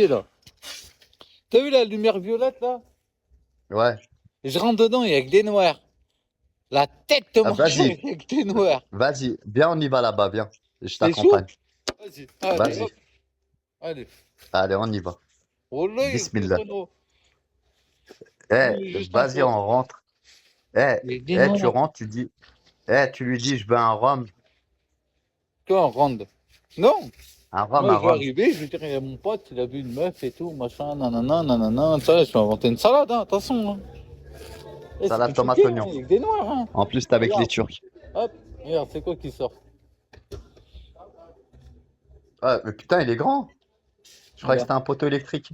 là. T'as vu la lumière violette là? Ouais. Et je rentre dedans, il y a que des noirs. La tête de Ah, mon cœur, vas-y, il y a que des noirs. vas-y. Viens, on y va là-bas, viens. Je T'es chaud? t'accompagne. Vas-y, allez, Vas-y. hop, allez. Allez, on y va. Oh là, il y a que des Bismillah. Renault. Eh, Il est juste en vas-y, face. on rentre. Eh, Il y a que des tu noirs. rentres, tu dis. Tu lui dis, je veux un rhum. Toi, on rentre. Non, Un rhum, moi un je vais rhum. arriver, je vais dire, il y a mon pote, il a vu une meuf et tout, machin, nanana, nanana, ça, je vais inventer une salade, hein, attention. Hein. Eh, c'est Salade compliqué, tomate hein, oignon. il y a que des noirs. Hein. En plus, t'es avec les Regarde, Turcs. hop, regarde, c'est quoi qui sort? Ah, mais putain, il est grand. Je croyais que Regarde. c'était un poteau électrique.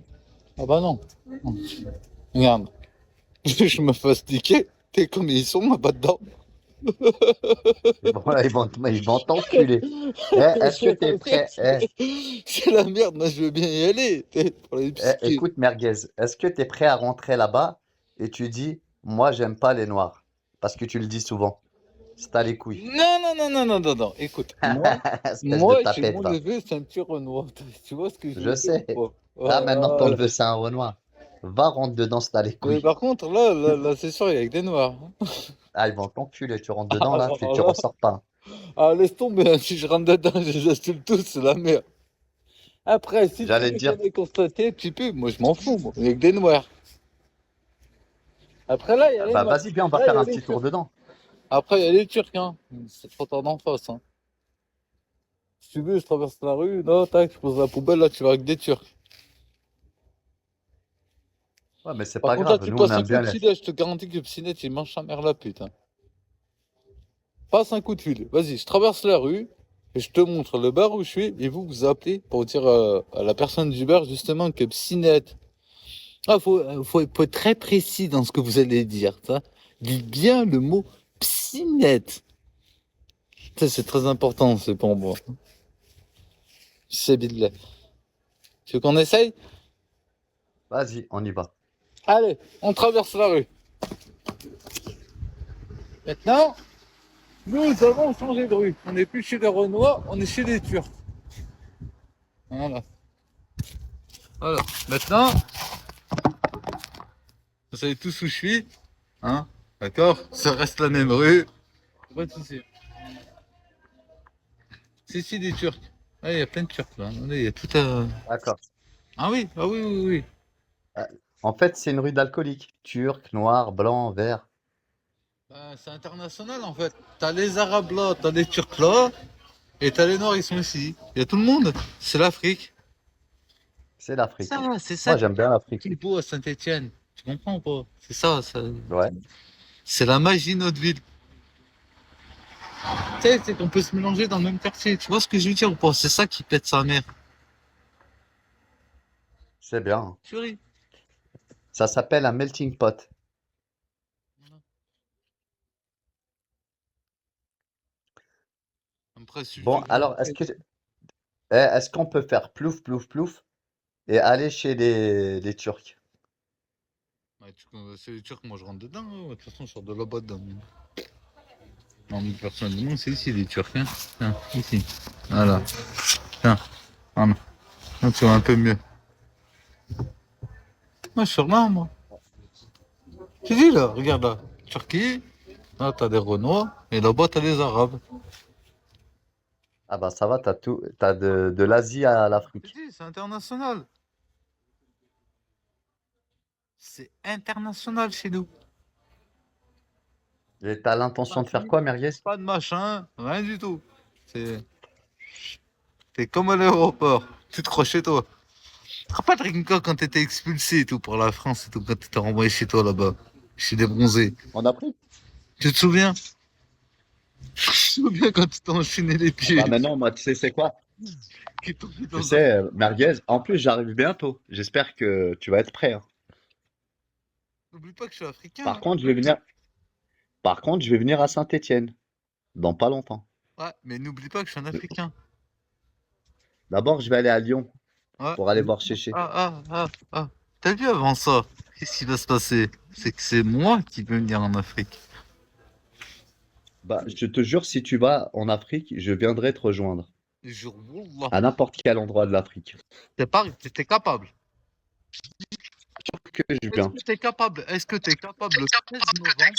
Ah bah non. Regarde, je me fasse niquer. T'es comme ils sont là-bas dedans. Bon, là, ils vont t'enculer. Est-ce que t'es prêt? C'est la merde, moi je veux bien y aller. Pour les psychés. Écoute, merguez, est-ce que t'es prêt à rentrer là-bas et tu dis, moi, j'aime pas les noirs? Parce que tu le dis souvent. C'est à les couilles. Non, non, non, non, non, non, non. Écoute, moi, Espèce de moi j'ai tapette, mon va. neveu, c'est un petit Renoir. Tu vois ce que je Je veux dire sais. ou pas? Ah, maintenant, ton Voilà. neveu, c'est un Renoir. Va, rentre dedans, c'est à les Mais couilles. par contre, là, c'est sûr, il y a que des noirs. Ah, ils vont t'enculer. Tu rentres dedans, là, tu Alors là, ressors pas. ah, laisse tomber, hein, si je rentre dedans, je les assume tous, c'est la merde. Après, si tu J'allais te veux dire, qu'on ait constaté, tu peux, moi je m'en fous, moi. Il y a que des noirs. Après là, il y a les bah, noirs. vas-y, viens, on va Là, il faire y a un les petit tour Turcs. dedans. Après, il y a les Turcs, hein. C'est trop tard d'en face, hein. Si tu veux, je traverse la rue, là, tac, je pose la poubelle, là, tu vas avec des Turcs. Ouais, mais c'est Par pas contre, là, grave. tu Nous, on passes un aime coup bien de les. filet, je te garantis que Psynet, il mange sa mère la pute, hein. Passe un coup de fil. Vas-y, je traverse la rue et je te montre le bar où je suis et vous appelez pour dire à la personne du bar justement que Psynet. Ah, faut être très précis dans ce que vous allez dire, ça. Dites bien le mot Psynet. Ça, c'est très important, c'est pour moi. C'est billah. Tu veux qu'on essaye? Vas-y, on y va. Allez, on traverse la rue. Maintenant, nous avons changé de rue. On n'est plus chez les Renois, on est chez les Turcs. Voilà. Voilà. Maintenant, vous savez tous où je suis. Hein? D'accord? Ça reste la même rue. Pas de soucis. C'est ici des Turcs. Ah, il y a plein de Turcs là. Regardez, il y a tout à. D'accord. Ah oui, oui, oui. Euh, En fait, c'est une rue d'alcoolique. Turc, noir, blanc, vert. C'est international en fait. T'as les Arabes là, t'as les Turcs là, et t'as les Noirs, ils sont ici. Il y a tout le monde. C'est l'Afrique. C'est l'Afrique. C'est ça Moi, j'aime bien l'Afrique. qui est beau à Saint-Étienne. Tu comprends ou pas? C'est ça, Ouais. c'est la magie de notre ville. Tu sais, c'est qu'on peut se mélanger dans le même quartier. Tu vois ce que je veux dire ou pas? C'est ça qui pète sa mère. C'est bien. Chérie. Ça s'appelle un melting pot. Après, si tu Bon, veux. alors, est-ce qu'on peut faire plouf, plouf, plouf et aller chez les Turcs? Ouais, c'est les Turcs, moi je rentre dedans. Hein. De toute façon, je sors de là-bas dedans. Non, mais personnellement, c'est ici les Turcs. Hein. Tiens, ici. Voilà. Tiens, voilà. Là, tu vois un peu mieux. Moi, je suis là, moi. Tu dis là, regarde là. Turquie, là, t'as des Renois, et là-bas, t'as des Arabes. Ah bah ça va, t'as tout, t'as de l'Asie à Je te l'Afrique. dis, c'est international. C'est international chez nous. Et t'as Pas l'intention de de faire limite, quoi, merguez? pas de machin, rien du tout. C'est, t'es comme à l'aéroport. Tu te crois chez toi. Tu te rappelles, Rinka, quand t'étais expulsé et tout pour la France et tout, quand t'étais renvoyé chez toi là-bas, chez les bronzés. En Afrique? Tu te souviens? Je me souviens quand tu t'es enchaîné les Ah bah pieds, maintenant, moi, tu sais c'est quoi? qui t'ont mis Tu dans un... sais, merguez, en plus j'arrive bientôt. J'espère que tu vas être prêt, hein. N'oublie pas que je suis africain. Par Hein. contre, je vais venir, par contre, je vais venir à Saint-Étienne dans pas longtemps. Ouais, mais n'oublie pas que je suis un africain. D'abord, je vais aller à Lyon Ouais. pour aller voir Chéché. Ah. T'as vu avant ça? Qu'est-ce qui va se passer? C'est que c'est moi qui veux venir en Afrique. Bah, je te jure, si tu vas en Afrique, je viendrai te rejoindre. Jure, Wallah. À n'importe quel endroit de l'Afrique. T'es capable. Que je Est-ce viens. que t'es capable? Est-ce que t'es capable le 13 novembre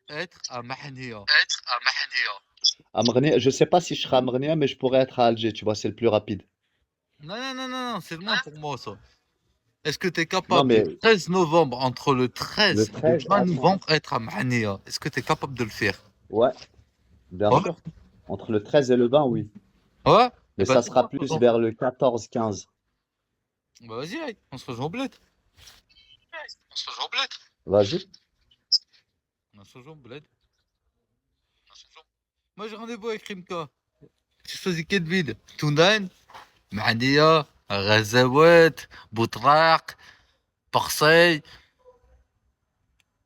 être à Mahnia? À Mrenia, je sais pas si je serai à Mrenia, mais je pourrais être à Alger, tu vois, c'est le plus rapide. Non, non, non, non, non, c'est loin pour moi ça. Est-ce que t'es Non, capable le mais 13 novembre, entre le le 13 et le 13, 20 novembre, être à Mahnia? Est-ce que t'es capable de le faire? ouais, bien Ouais? sûr. Entre le 13 et le 20, oui. Ouais? Eh Mais ben, ça c'est sera quoi, plus faisons? vers le 14-15. Bah vas-y, allez, on se rejoint au bled. Vas-y. On se rejoint au bled. Moi j'ai rendez-vous avec Rimka. J'ai choisi quelle ville? Tounan, Mahnia, Ghazawat, Boutraq, Marseille.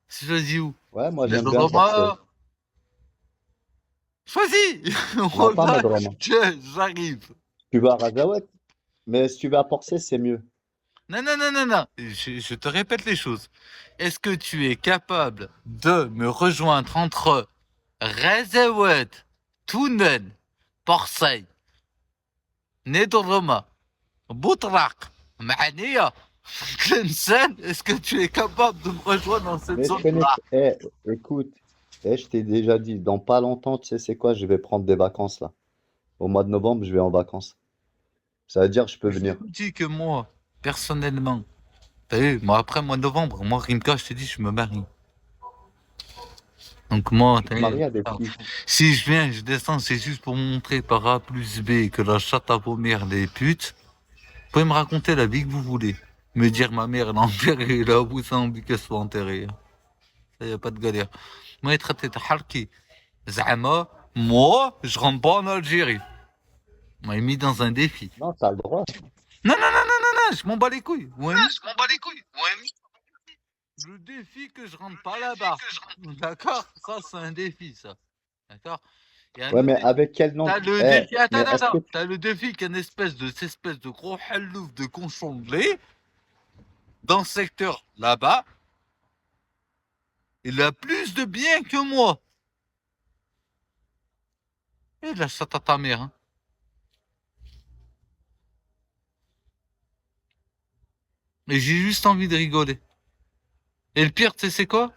J'ai choisi où? Ouais, moi Les j'aime bien Porcel. Roma. Choisis! Non, On pas va, Madrona. j'arrive. Tu vas à Razawet, mais si tu vas à Porcel, c'est mieux. Non, non, non, non, non. Je te répète les choses. Est-ce que tu es capable de me rejoindre entre Ghazawat, Tounen, Marseille, Nedoroma, Boutraq, Mahania, Tlemcen? Est-ce que tu es capable de me rejoindre dans cette Mais je connais. zone-là? Écoute, je t'ai déjà dit, dans pas longtemps, tu sais, c'est quoi? Je vais prendre des vacances là. Au mois de novembre, je vais en vacances. Ça veut dire que je peux Je venir. te dis que moi, personnellement, t'as vu, moi après mois de novembre, moi Rimka, je te dis, je me marie. Donc moi, Tu t'as te vu, maries avec ah, qui? si je viens, je descends, c'est juste pour montrer par A plus B que la chatte à vomir des putes. Vous pouvez me raconter la vie que vous voulez. Me dire ma mère elle a enterré là où ça envie qu'elle soit enterrée. Ça y a pas de galère. Moi, être traité de harki. Zama, moi, je rentre pas en Algérie. On m'a mis dans un défi. Non, t'as le droit. Non, non, non, non, non, non, je m'en bats les couilles. Ouais, le défi que je rentre pas là-bas. D'accord? Ça, c'est un défi, ça. D'accord? Il y a un Ouais, autre mais défi. avec quel nom? T'as le défi. Attends, Mais attends, est-ce que attends. T'as le défi qu'une cette espèce de gros hallouf de cochon de lait dans ce secteur là-bas, il a plus de biens que moi. Et lâche ça à ta mère, hein. Et j'ai juste envie de rigoler. Et le pire, tu sais, c'est quoi?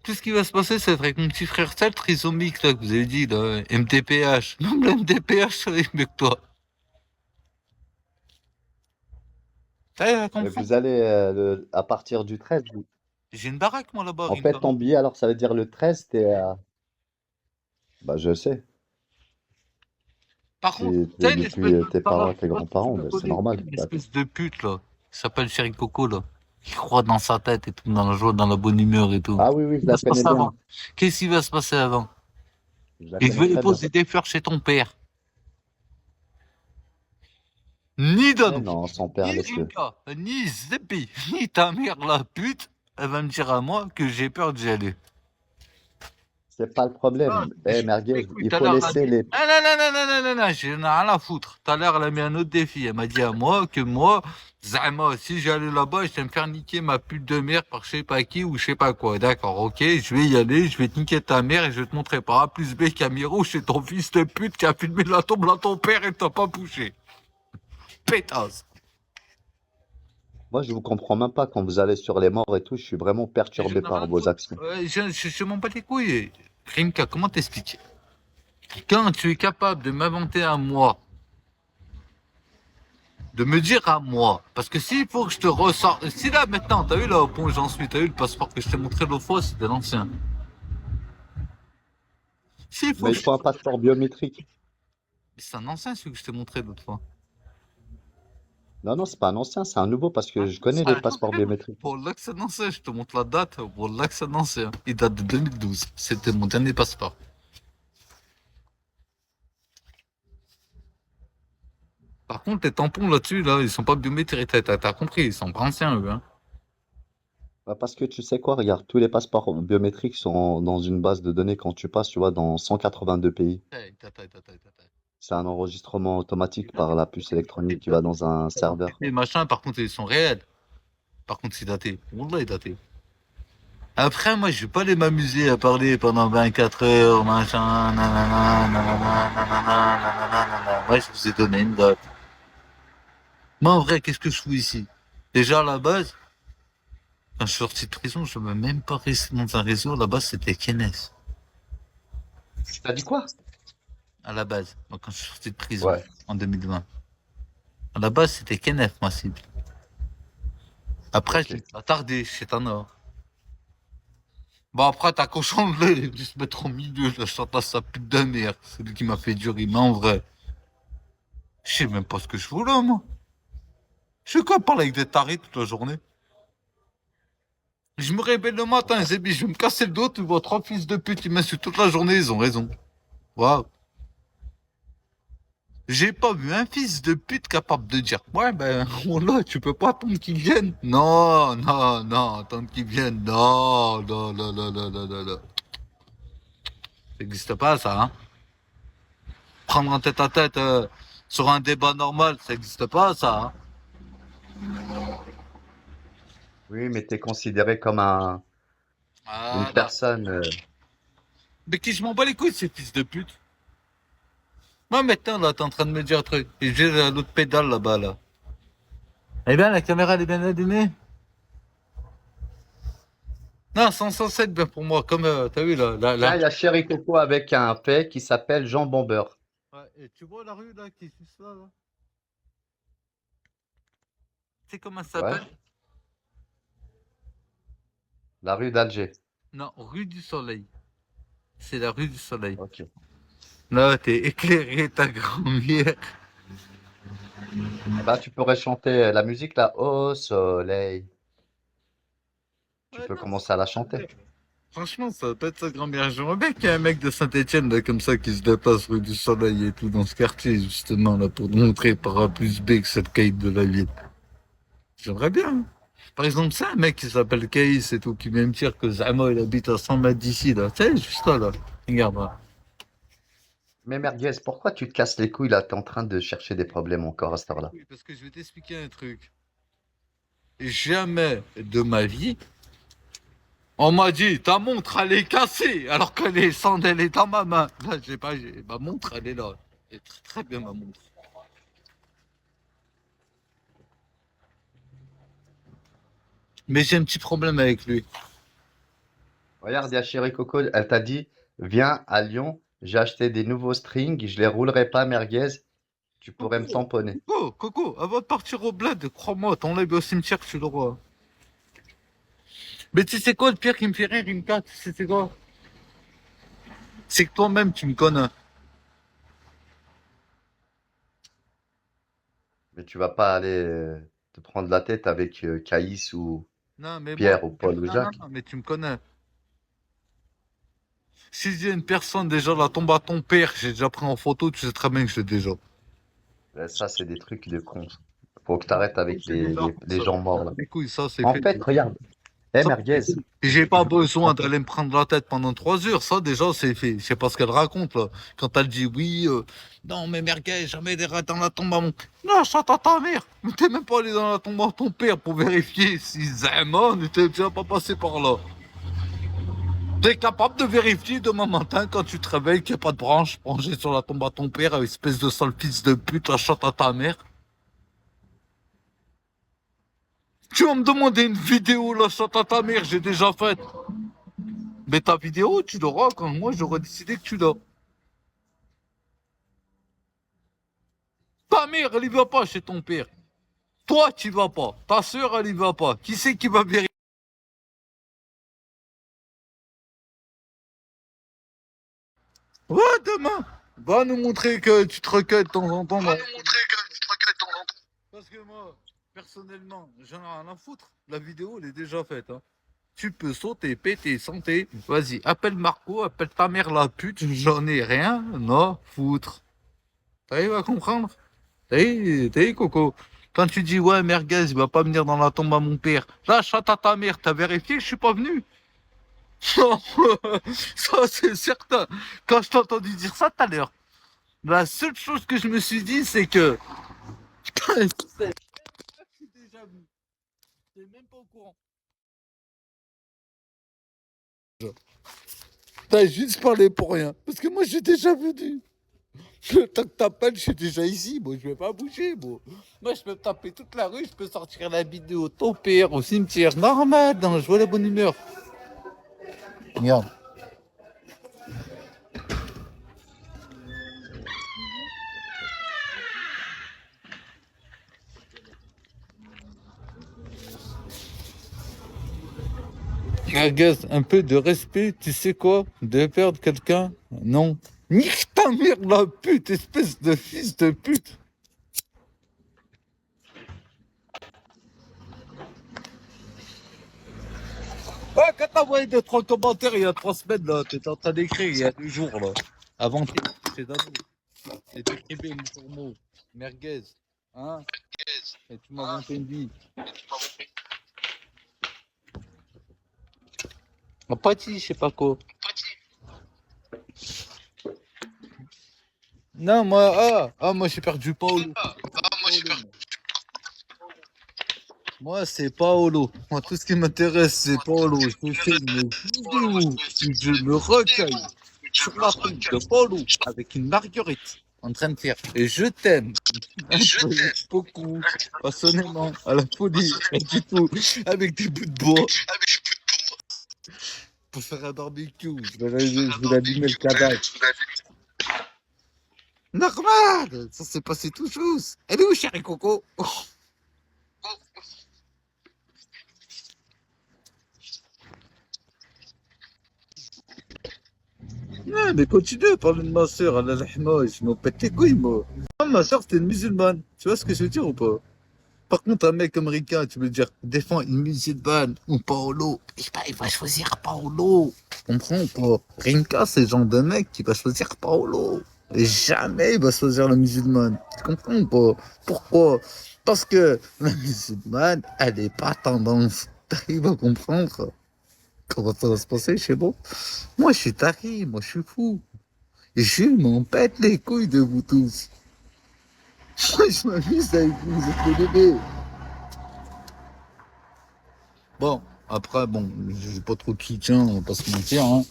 Tout ce qui va se passer, c'est avec mon petit frère, c'est le trisomique, là, que vous avez dit, là, MTPH. Même le MTPH, ça est mieux que toi. T'as compris? vous allez à partir du 13? J'ai une baraque, moi, là-bas, En fait, Rimka. ton billet, alors ça veut dire le 13, t'es à... Bah, je sais. Par contre, Si tu t'as es une depuis espèce de tes star, parents et je tes sais pas si tu grands-parents, la bah, c'est connais, normal. une Bah, espèce de pute, là, qui s'appelle Chéri Coco, là. Qui croit dans sa tête et tout, dans la joie, dans la bonne humeur et tout. ah oui, oui, Qu'est-ce je qui va la se connais passer bien. avant? Qu'est-ce qui va se passer avant? Je la Et je connais vais très bien. déposer des fleurs chez ton père. Ni Mais Danou, non, son père, ni laisse-le. Rimka, ni Zeppi, ni ta mère la pute, elle va me dire à moi que j'ai peur d'y aller. C'est pas le Ah, problème. je m'en bats les Merguez, couilles, il tout à faut l'heure, elle a laisser dit. les... Ah non, non, non, non, non, non, non, j'en ai rien à foutre. Tout à l'heure, elle a mis un autre défi. Elle m'a dit à moi que moi, Zama, si j'allais là-bas, je vais me faire niquer ma pute de mère par je sais pas qui ou je sais pas quoi. D'accord, ok, je vais y aller, je vais te niquer ta mère et je vais te montrer par A plus B Camiro chez ton fils de pute qui a filmé la tombe à ton père et t'as pas bougé. Pétasse. Moi, je vous comprends même pas quand vous allez sur les morts et tout. Je suis vraiment Et j'en perturbé ai rien par à vos foutre. actions. Je m'en bats les couilles. Rimka, comment t'expliquer? Quand tu es capable de m'inventer un moi, de me dire à moi, parce que s'il faut que je te ressorte, si là maintenant, t'as vu là au point où j'en suis, t'as vu le passeport que je t'ai montré l'autre fois, c'était l'ancien. S'il faut Mais que il je... faut un passeport biométrique. C'est un ancien celui que je t'ai montré l'autre fois. Non, non, c'est pas un ancien, c'est un nouveau parce que Ah, je c'est connais les un passeports ancien. biométriques. Pour là que c'est un ancien, je te montre la date, pour là que c'est un ancien. Il date de 2012. C'était mon dernier passeport. Par contre, les tampons là-dessus, là, ils sont pas biométriques, t'as compris, ils sont pas anciens, eux, hein. Bah, parce que tu sais quoi, regarde, tous les passeports biométriques sont dans une base de données quand tu passes, tu vois, dans 182 pays. C'est un enregistrement automatique par la puce électronique qui va dans un serveur. Les machins, par contre, ils sont réels. Par contre, c'est daté. Wallah, est daté. Après, moi, je vais pas aller m'amuser à parler pendant 24 heures, machin, nanana, nanana, nanana, nanana, nanana. Moi, je vous ai donné une date. Moi, en vrai, qu'est-ce que je fous ici? Déjà, à la base, quand je suis sorti de prison, je ne veux même pas rester dans un réseau. À la base, c'était Kenes. T'as dit quoi? À la base, moi, quand je suis sorti de prison, Ouais, en 2020. À la base, c'était Kenef, ma cible. Après, ok. je l'ai attardé chez Tanor. Bon, après, t'as qu'au changer, de se mettre au milieu, la chante à sa pute de merde. C'est lui qui m'a fait durer, mais en vrai, je sais même pas ce que je fous là, moi. Je sais quoi, parler avec des tarés toute la journée. Je me réveille le matin, Zébi, je vais me casser le dos, tu vois, trois fils de pute, ils m'insultent toute la journée, ils ont raison. Waouh. J'ai pas vu un fils de pute capable de dire, ouais, ben, oh là, tu peux pas attendre qu'ils viennent. Non, non, non, attendre qu'ils viennent. Non, non, non, non, non, non, non, non. Ça n'existe pas, ça, hein. Prendre en tête à tête sur un débat normal, ça n'existe pas, ça, hein. Oui, mais t'es considéré comme une Voilà. personne. Mais qui je m'en bats les couilles, ces fils de pute. Moi, maintenant, là, t'es en train de me dire un truc. Et j'ai l'autre pédale là-bas, là. Eh bien, la caméra, elle est bien allumée. Non, 107 bien pour moi, comme, t'as vu, là. Tiens, il y a Chéri Coco avec un fait qui s'appelle Jean Bomber. Ouais, et tu vois la rue, là, qui est juste là, là. Tu sais comment ça Ouais, s'appelle? la rue d'Alger. Non, rue du Soleil. C'est la rue du Soleil. Ok. Là, t'es éclairé, ta grand-mère. Eh ben, tu pourrais chanter la musique là, Au soleil. Tu Ouais, peux non, commencer à la chanter. franchement, ça va pas être sa grand-mère. J'aimerais bien qu'il y ait un mec de Saint-Etienne, là, comme ça, qui se déplace rue du Soleil et tout, dans ce quartier, justement, là, pour montrer par A plus B que cette quête de la ville. J'aimerais bien, hein. Par exemple, c'est un mec qui s'appelle Caïs et tout, qui vient me dire que Zama, il habite à 100 mètres d'ici, là. Tu sais, juste là, là. Regarde, là. Mais merguez, pourquoi tu te casses les couilles là? T'es en train de chercher des problèmes encore à cette heure-là. Oui, parce que je vais t'expliquer un truc. Jamais de ma vie, on m'a dit, ta montre, elle est cassée, alors qu'elle est sans, elle est dans ma main. Là, j'ai pas, ma montre, elle est là. Elle est très, très bien, ma montre. Mais j'ai un petit problème avec lui. Regarde, il y a Chéri Coco, elle t'a dit, viens à Lyon, j'ai acheté des nouveaux strings, je les roulerai pas merguez, tu pourrais me Coco, tamponner. Coco, avant de partir au bled, crois-moi, ton lève au cimetière, tu l'auras. Mais tu sais quoi, le pire qui me fait rire, une carte, c'est quoi? C'est que toi-même, tu me connais. Mais tu vas pas aller te prendre la tête avec Caïs ou Non, mais moi, Pierre ou Paul ou non, non, Jacques. non, mais tu me connais. Si j'ai une personne déjà la tombe à ton père, j'ai déjà pris en photo, tu sais très bien que je l'ai déjà. Ça, c'est des trucs de cons. Faut que tu Non, arrêtes avec c'est déjà. les gens morts là. Les couilles, ça c'est En fait. fait, regarde, eh Ça, merguez, et j'ai pas besoin en- d'aller me prendre la tête pendant 3 heures. Ça, déjà, c'est fait. Je sais pas ce qu'elle raconte, là. Quand elle dit oui, non, mais merguez, jamais des rats dans la tombe à mon. Non, chante à ta mère. Mais t'es même pas allé dans la tombe à ton père pour vérifier si Zama n'était déjà pas passé par là. T'es capable de vérifier demain matin quand tu te réveilles qu'il n'y a pas de branche branchée sur la tombe à ton père, espèce de sale fils de pute, la chante à ta mère. Tu vas me demander une vidéo, la chante à ta mère, j'ai déjà faite. Mais ta vidéo, tu l'auras quand moi j'aurais décidé que tu l'as. Ta mère, elle y va pas chez ton père. Toi, tu y vas pas. Ta soeur, elle y va pas. Qui c'est qui va vérifier? Ouais, demain. Va nous montrer que tu te recueilles de temps en temps. Va nous montrer que tu te recueilles de temps en temps. Parce que moi, personnellement, j'en ai rien à foutre. La vidéo, elle est déjà faite, hein. Tu peux sauter, péter, santé. Vas-y, appelle Marco, appelle ta mère la pute. J'en ai rien à foutre. T'arrives à comprendre? T'as vu, Coco? Quand tu dis, ouais, merguez, il va pas venir dans la tombe à mon père. Là, chatte à ta mère, t'as vérifié que je suis pas venu? Non, ça c'est certain. Quand je t'ai entendu dire ça tout à l'heure, la seule chose que je me suis dit, c'est que... Putain, je suis déjà venu. T'es même pas au courant. T'as juste parlé pour rien. Parce que moi, j'ai déjà venu. Le temps que t'appelles, je suis déjà ici. Moi, je vais pas bouger, moi. Moi, je peux me taper toute la rue, je peux sortir la vidéo au ton père, au cimetière. Normal, non, je vois la bonne humeur. Regarde. Gaz, un peu de respect, tu sais quoi? De perdre quelqu'un? Non. Nique ta mère, la pute, espèce de fils de pute! Ouais, quand t'as envoyé 2-3 commentaires il y a 3 semaines, là, t'étais en train d'écrire il y a 2 jours, là. Avant-hier, c'est d'année. Et t'écrivais mot pour mot. Merguez. Hein? Et tu m'as inventé une vie. Apathie, je sais pas quoi. Non, moi j'ai perdu Paolo. Moi, c'est Paolo. Moi, tout ce qui m'intéresse, c'est Paolo. Je te fais une vidéo où je me recueille sur la tombe de Paolo avec une marguerite en train de faire et je t'aime. Un peu, beaucoup, passionnément, à la folie, pas du tout, avec des bouts de bois pour faire un barbecue. Je vais allumer le cadavre. Normal, ça s'est passé tout juste. Elle est où, chérie Coco? Ouais, mais continue à parler de ma soeur, Allah rahma, je m'en pète les couilles, moi. Ah, ma soeur, c'était une musulmane. Tu vois ce que je veux dire ou pas? Par contre, un mec américain, tu veux dire, défend une musulmane ou Paolo, il va choisir Paolo. Tu comprends ou pas? Rinka, c'est le genre de mec qui va choisir Paolo. Et jamais il va choisir la musulmane. Tu comprends ou pas? Pourquoi? Parce que la musulmane, elle est pas tendance. T'arrives à comprendre comment ça va se passer chez moi? Moi, je suis tari, moi, je suis fou. Je m'en pète les couilles de vous tous. Moi, je m'amuse avec vous, vous êtes des bébés. Bon, après, bon, j'ai pas trop de soutien, on va pas se mentir, hein.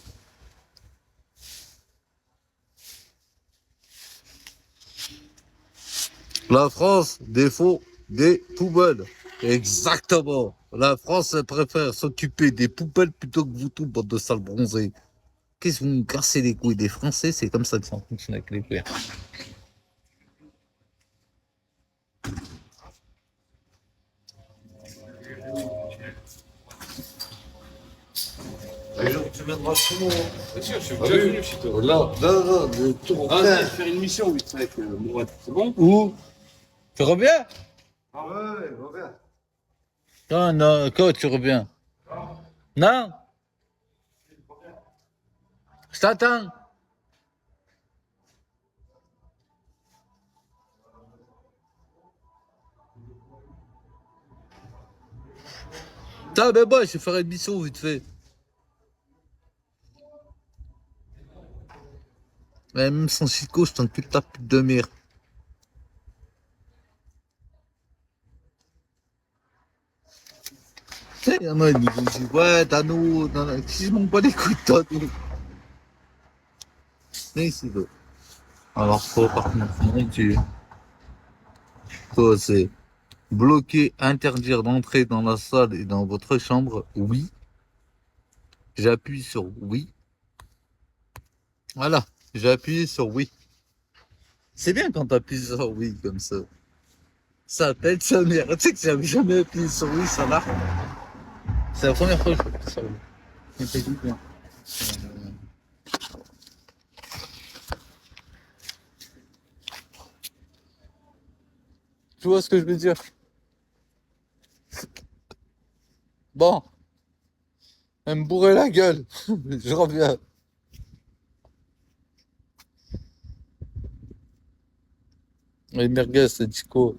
La France défaut des poubelles. Exactement. La France elle préfère s'occuper des poubelles plutôt que vous tous, bande de sales bronzés. Qu'est-ce que vous me cassez les couilles des Français? C'est comme ça que ça fonctionne avec les pères. Un jour, tu viendras chez moi. Bien sûr, je suis déjà venu chez toi. Là, le tour. Ah, viens faire une mission vite fait avec Mourad. C'est bon? Où? Tu reviens? Ah ouais, reviens. Non, non, quand tu reviens? Non? Je t'attends. Putain, mais bon, je vais faire une mission vite fait. Mais même sans Chico, je t'encule ta pute de merde. Tu sais, il y en a, ils me disent, ouais, Dano, si je m'en bats les couilles de Dano. Mais c'est bon. Alors, faut par contre, quoi, c'est bloquer, interdire d'entrer dans la salle et dans votre chambre, oui. J'appuie sur oui. Voilà, j'ai appuyé sur oui. C'est bien quand t'appuies sur oui comme ça. Ça pète sa mère. Tu sais que j'avais jamais appuyé sur oui, ça là. C'est la première fois que je fais ça. Ça fait du bien. Tu vois ce que je veux dire? Bon, elle me bourrait la gueule. Je reviens. Les merguez, c'est disco.